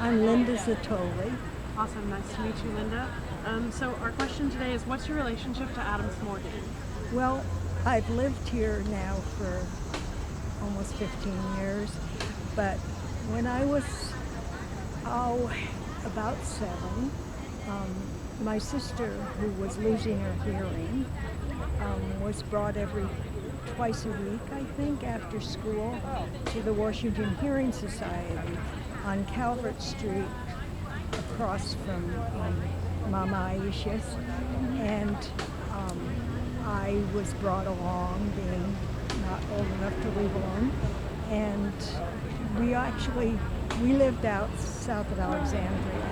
I'm Linda Zottoli. Awesome. Nice to meet you, Linda. So our question today is, what's your relationship to Adams Morgan? Well, I've lived here now for almost 15 years, but when I was, about 7, my sister, who was losing her hearing, was brought twice a week, I think, after school to the Washington Hearing Society on Calvert Street across from Mama Aisha's, and I was brought along, being not old enough to leave alone, and we lived out south of Alexandria,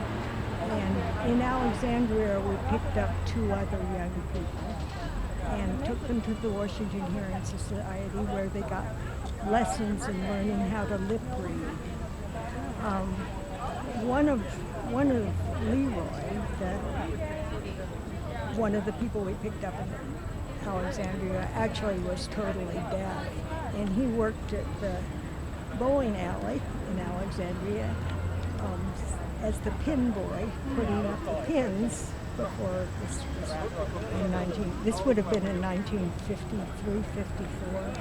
and in Alexandria we picked up 2 other young people and took them to the Washington Hearing Society, where they got lessons in learning how to lip read. One of Leroy, one of the people we picked up in Alexandria, actually was totally deaf, and he worked at the bowling alley in Alexandria as the pin boy, putting up the pins before this would have been in 1953, 54.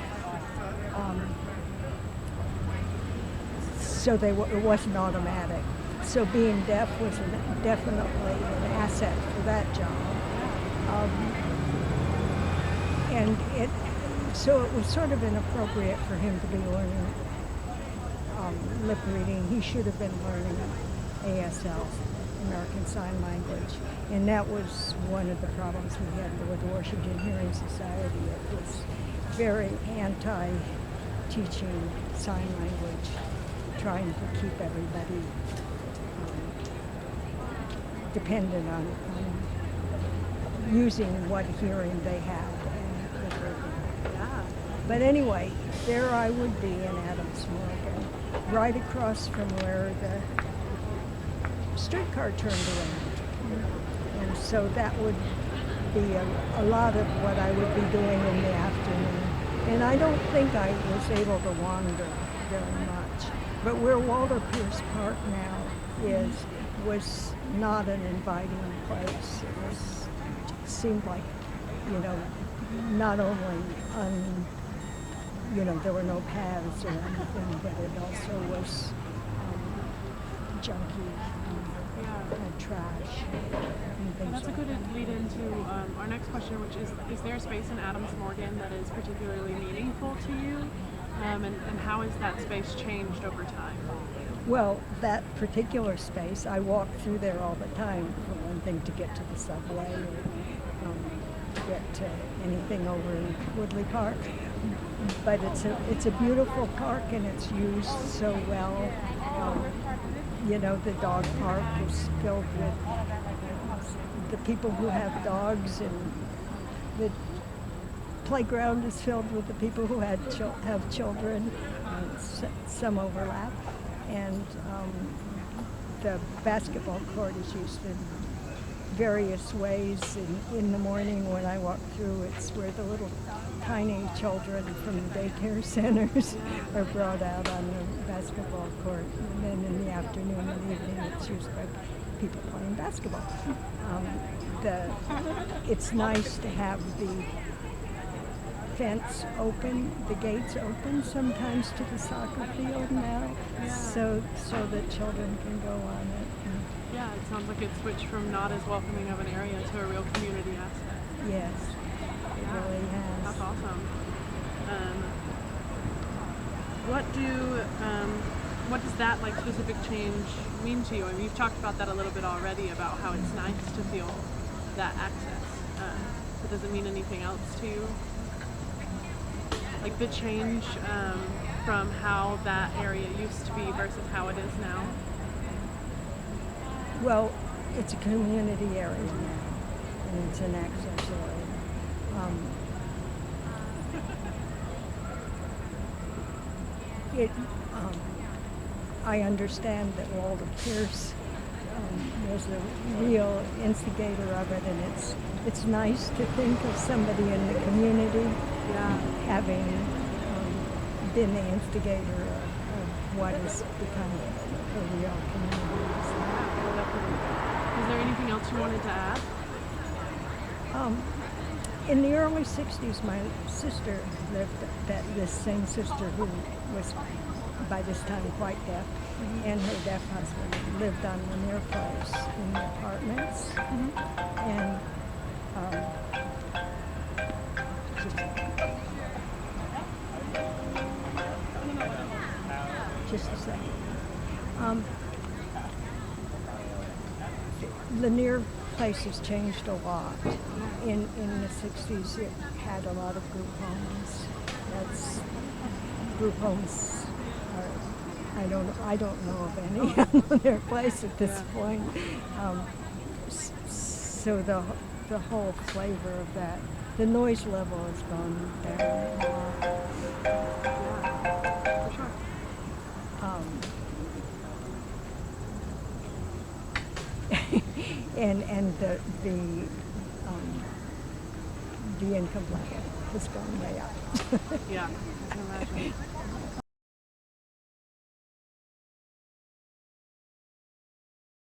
So it wasn't automatic. So being deaf was definitely an asset for that job. So it was sort of inappropriate for him to be learning lip reading. He should have been learning ASL, American Sign Language. And that was one of the problems we had with the Washington Hearing Society. It was very anti-teaching sign language, trying to keep everybody dependent on using what hearing they had. But anyway, there I would be in Adams Morgan, right across from where the streetcar turned around. And so that would be a lot of what I would be doing in the afternoon. And I don't think I was able to wander very much. But where Walter Pierce Park now was not an inviting place. It seemed like, not only there were no paths or anything, but it also was junky and trash and things. That's a good lead into our next question, which is there a space in Adams Morgan that is particularly meaningful to you? And how has that space changed over time? Well, that particular space, I walk through there all the time, for one thing, to get to the subway or to get to anything over in Woodley Park. But it's a beautiful park, and it's used so well. The dog park is filled with the people who have dogs, and the playground is filled with the people who have children. Some overlap, and the basketball court is used in various ways. In the morning when I walk through, it's where the little tiny children from the daycare centers are brought out on the basketball court. And then in the afternoon and evening, it's used by people playing basketball. It's nice to have the fence open, the gates open sometimes to the soccer field now, so that children can go on it. Yeah, it sounds like it switched from not as welcoming of an area to a real community asset. Yes, it really has. That's awesome. What does that specific change mean to you? I mean, you've talked about that a little bit already, about how it's nice to feel that access. But does it mean anything else to you? Like the change from how that area used to be versus how it is now? Well, it's a community area now, and it's an access area. I understand that Walter Pierce was the real instigator of it, and it's nice to think of somebody in the community having been the instigator of what has become a real community. Yeah, definitely. Is there anything else you wanted to add? In the early 60s, my sister lived, this same sister who was by this time quite deaf, and her deaf husband lived on Lanier Place in the apartments. And just a second. Lanier Place has changed a lot. In the 60s, it had a lot of group homes. That's group homes. I don't know of any on their place at this point. So the whole flavor of that, the noise level has gone down a lot. Yeah, for sure. And the income level has gone way up. Yeah, I can imagine.